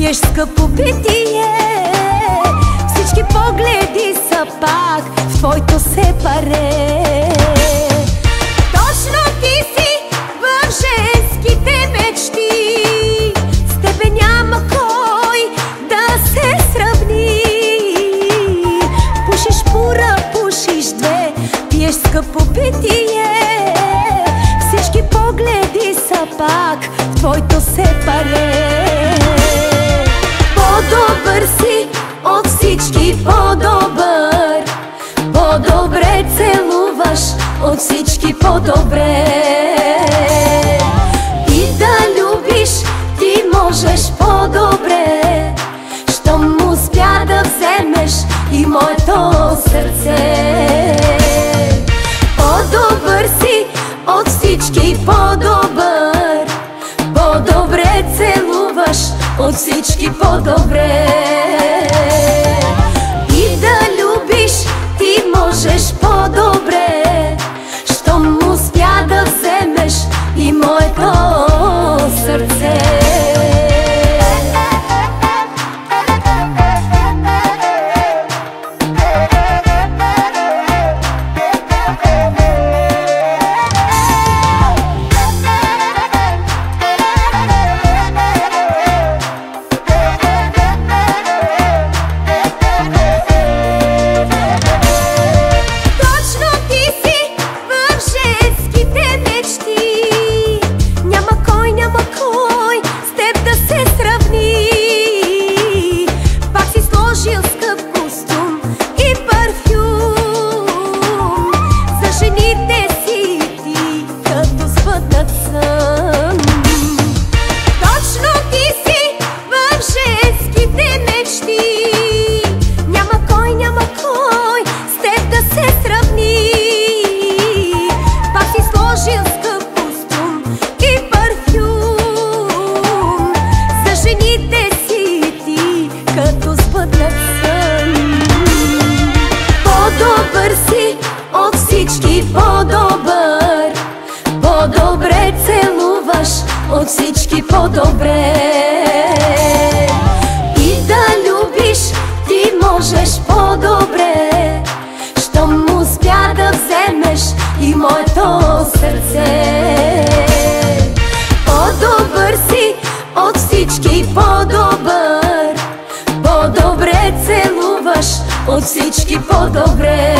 пиеш скъпо питие. Всички погледи са пак в твоето сепаре. Точно ти си в женските мечти, с тебе няма кой да се сравни. Пушиш пура, пушиш две, пиеш скъпо питие. Всички погледи са пак в твоето сепаре. По-добър си от всички, по-добър. По-добре целуваш от всички, по-добре. И да любиш ти можеш по-добре, щом успя да вземеш и моето сърце. По-добър си от всички, по-добър. По-добре целуваш от всички, по-добре. И да любиш ти можеш по-добре, щом успя да вземеш и моето сърце. По-добър си от всички, по-добър. По-добре целуваш от всички, по-добре. И да любиш ти можеш по-добре, щом успя да вземеш и моето сърце. По-добър си от всички, по-добър. По-добре целуваш от всички, по-добре.